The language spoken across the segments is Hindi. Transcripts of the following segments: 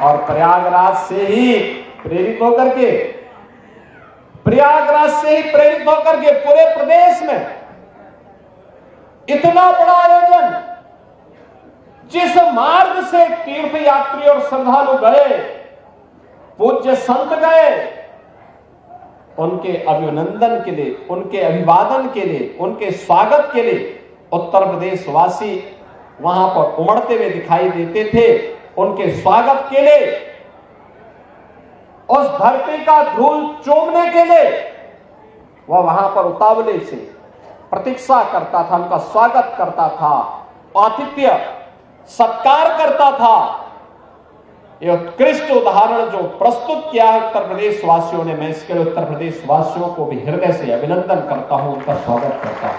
और प्रयागराज से ही प्रेरित होकर के पूरे प्रदेश में इतना बड़ा आयोजन, जिस मार्ग से तीर्थ यात्री और श्रद्धालु गए, पूज्य संत गए, उनके अभिनंदन के लिए, उनके अभिवादन के लिए, उनके स्वागत के लिए उत्तर प्रदेश वासी वहां पर उमड़ते हुए दिखाई देते थे। उनके स्वागत के लिए, उस धरती का धूल चूमने के लिए वह वहां पर उतावले से प्रतीक्षा करता था, उनका स्वागत करता था, आतिथ्य सत्कार करता था। यह उत्कृष्ट उदाहरण जो प्रस्तुत किया है उत्तर प्रदेश वासियों ने, मैं इसके लिए उत्तर प्रदेश वासियों को भी हृदय से अभिनंदन करता हूं, उनका स्वागत करता हूं।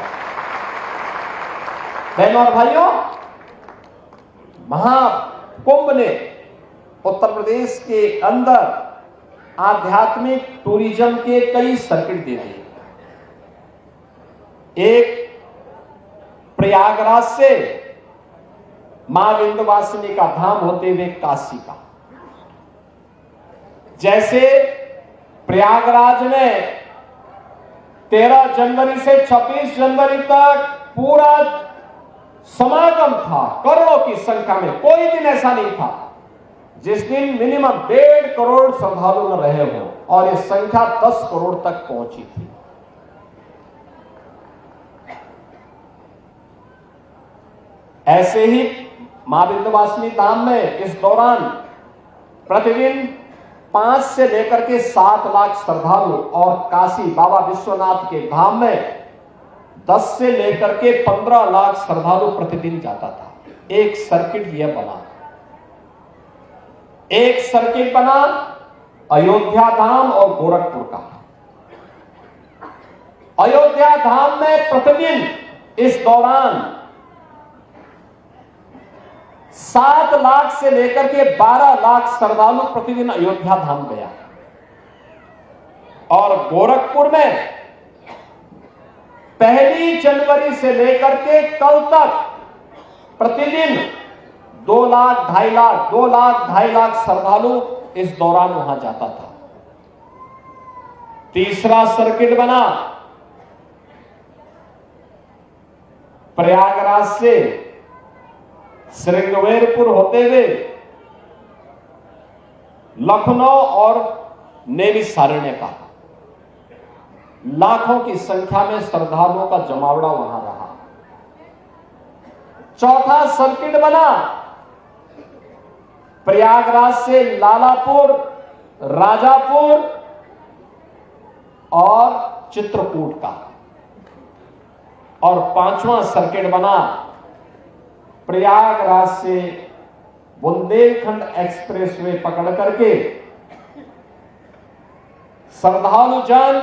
बहनों और भाइयों, महाकुंभ ने उत्तर प्रदेश के अंदर आध्यात्मिक टूरिज्म के कई सर्किट दे दिए। एक प्रयागराज से मां विंध्यवासिनी का धाम होते हुए काशी का, जैसे प्रयागराज में 13 जनवरी से 26 जनवरी तक पूरा समागम था, करोड़ों की संख्या में। कोई दिन ऐसा नहीं था जिस दिन मिनिमम 1.5 करोड़ श्रद्धालु न रहे हो, और ये संख्या 10 करोड़ तक पहुंची थी। ऐसे ही मां विंध्यवासिनी धाम में इस दौरान प्रतिदिन 5 से लेकर के 7 लाख श्रद्धालु, और काशी बाबा विश्वनाथ के धाम में 10 से लेकर के 15 लाख श्रद्धालु प्रतिदिन जाता था। एक सर्किट यह बना, एक सर्किट बना अयोध्या धाम और गोरखपुर का। अयोध्या धाम में प्रतिदिन इस दौरान 7 लाख से लेकर के 12 लाख श्रद्धालु प्रतिदिन अयोध्या धाम गया, और गोरखपुर में 1 जनवरी से लेकर के कल तक प्रतिदिन 2 लाख 2.5 लाख 2 लाख 2.5 लाख श्रद्धालु इस दौरान वहां जाता था। तीसरा सर्किट बना प्रयागराज से श्रृंगवेरपुर होते हुए लखनऊ और नैमिषारण्य का। लाखों की संख्या में श्रद्धालुओं का जमावड़ा वहां रहा। चौथा सर्किट बना प्रयागराज से लालापुर, राजापुर और चित्रकूट का। और 5वां सर्किट बना प्रयागराज से बुंदेलखंड एक्सप्रेसवे पकड़ करके श्रद्धालु जन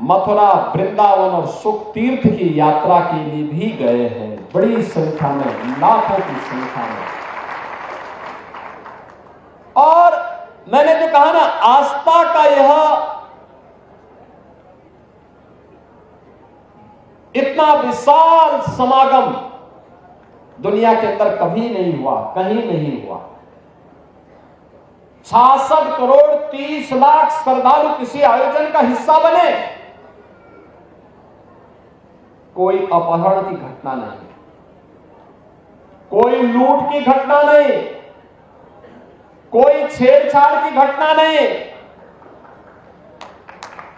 मथुरा, वृंदावन और सुख तीर्थ की यात्रा के लिए भी गए हैं, बड़ी संख्या में, लाखों की संख्या में। और मैंने जो कहा ना, आस्था का यह इतना विशाल समागम दुनिया के अंदर कभी नहीं हुआ, कहीं नहीं हुआ। 66 करोड़ 30 लाख श्रद्धालु किसी आयोजन का हिस्सा बने। कोई अपहरण की घटना नहीं, कोई लूट की घटना नहीं, कोई छेड़छाड़ की घटना नहीं,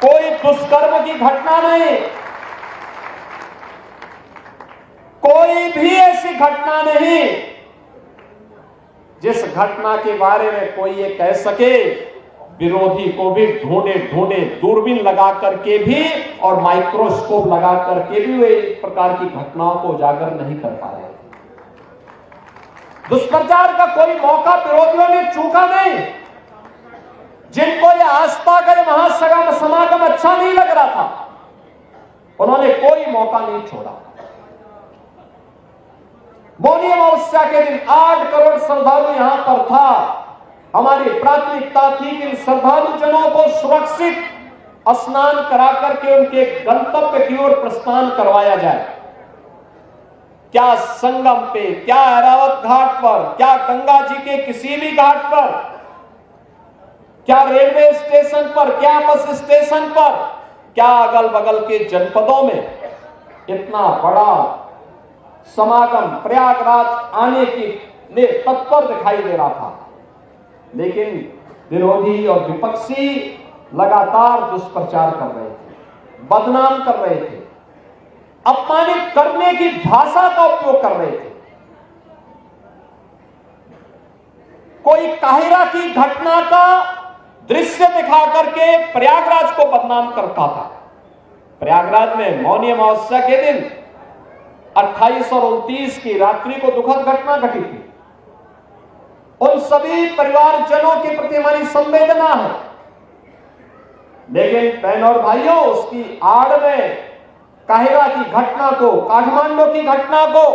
कोई दुष्कर्म की घटना नहीं, कोई भी ऐसी घटना नहीं जिस घटना के बारे में कोई ये कह सके। विरोधी को भी ढूंढे ढूंढे दूरबीन लगा करके भी और माइक्रोस्कोप लगा करके भी वे इस प्रकार की घटनाओं को उजागर नहीं कर पा रहे। दुष्प्रचार का कोई मौका विरोधियों ने चूका नहीं। जिनको ये आस्था का महासगम समागम अच्छा नहीं लग रहा था, उन्होंने कोई मौका नहीं छोड़ा। मौनी अमावस्या के दिन 8 करोड़ श्रद्धालु यहां पर था। हमारी प्राथमिकता थी कि श्रद्धालु जनों को सुरक्षित स्नान करा करके उनके गंतव्य की ओर प्रस्थान करवाया जाए। क्या संगम पे, क्या ऐरावत घाट पर, क्या गंगा जी के किसी भी घाट पर, क्या रेलवे स्टेशन पर, क्या बस स्टेशन पर, क्या अगल बगल के जनपदों में इतना बड़ा समागम प्रयागराज आने की लिए तत्पर दिखाई दे रहा था। लेकिन विरोधी और विपक्षी लगातार दुष्प्रचार कर रहे थे, बदनाम कर रहे थे, अपमानित करने की भाषा का उपयोग कर रहे थे। कोई काहिरा की घटना का दृश्य दिखा करके प्रयागराज को बदनाम करता था। प्रयागराज में मौनी अमावस्या के दिन 28 और 29 की रात्रि को दुखद घटना घटी थी। उन सभी परिवारजनों के प्रति हमारी संवेदना है, लेकिन बहनों और भाइयों, उसकी आड़ में काहिरा की घटना को, काठमांडू की घटना को,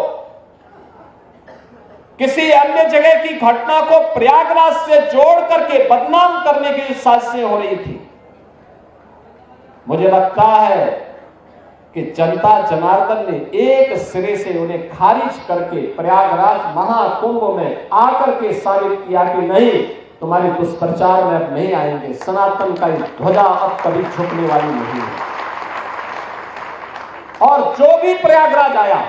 किसी अन्य जगह की घटना को प्रयागराज से जोड़ करके बदनाम करने की साजिशें हो रही थी। मुझे लगता है कि जनता जनार्दन ने एक सिरे से उन्हें खारिज करके प्रयागराज महाकुंभ में आकर के साबित किया कि नहीं, तुम्हारे दुष्प्रचार में अब नहीं आएंगे, सनातन का ध्वजा अब कभी झुकने वाली नहीं है। और जो भी प्रयागराज आया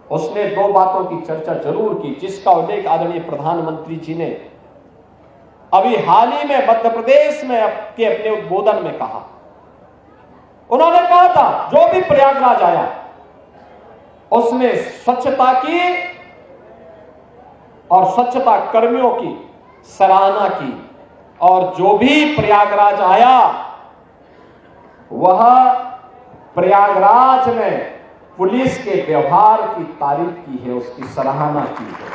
उसने दो बातों की चर्चा जरूर की, जिसका उल्लेख आदरणीय प्रधानमंत्री जी ने अभी हाल ही में मध्य प्रदेश में अपने उद्बोधन में कहा। उन्होंने कहा था जो भी प्रयागराज आया उसने स्वच्छता की और स्वच्छता कर्मियों की सराहना की, और जो भी प्रयागराज आया वह प्रयागराज में पुलिस के व्यवहार की तारीफ की है, उसकी सराहना की है।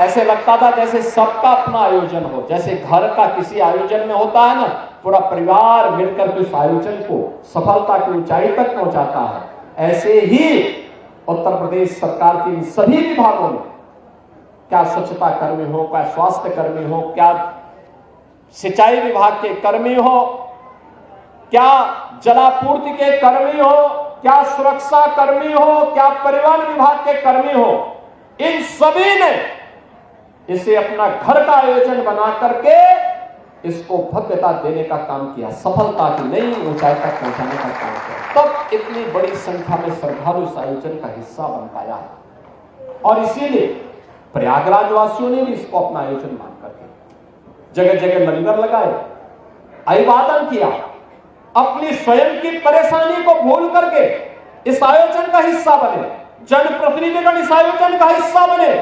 ऐसे लगता था जैसे सबका अपना आयोजन हो, जैसे घर का किसी आयोजन में होता है ना, पूरा परिवार मिलकर के उस आयोजन को सफलता की ऊंचाई तक पहुंचाता है। ऐसे ही उत्तर प्रदेश सरकार के इन सभी विभागों में, क्या स्वच्छता कर्मी हो, क्या स्वास्थ्य कर्मी हो, क्या सिंचाई विभाग के कर्मी हो, क्या जलापूर्ति के कर्मी हो, क्या सुरक्षा कर्मी हो, क्या परिवहन विभाग के कर्मी हो, इन सभी ने इसे अपना घर का आयोजन बना करके इसको भव्यता देने का काम किया, सफलता की नई ऊंचाई तक पहुंचाने का काम किया। तब इतनी बड़ी संख्या में श्रद्धालु इस आयोजन का हिस्सा बन पाया है। और इसीलिए प्रयागराज वासियों ने भी इसको अपना आयोजन मान करके जगह जगह लंगर लगाए, अभिवादन किया, अपनी स्वयं की परेशानी को भूल करके इस आयोजन का हिस्सा बने, जनप्रतिनिधिगण इस आयोजन का हिस्सा बने,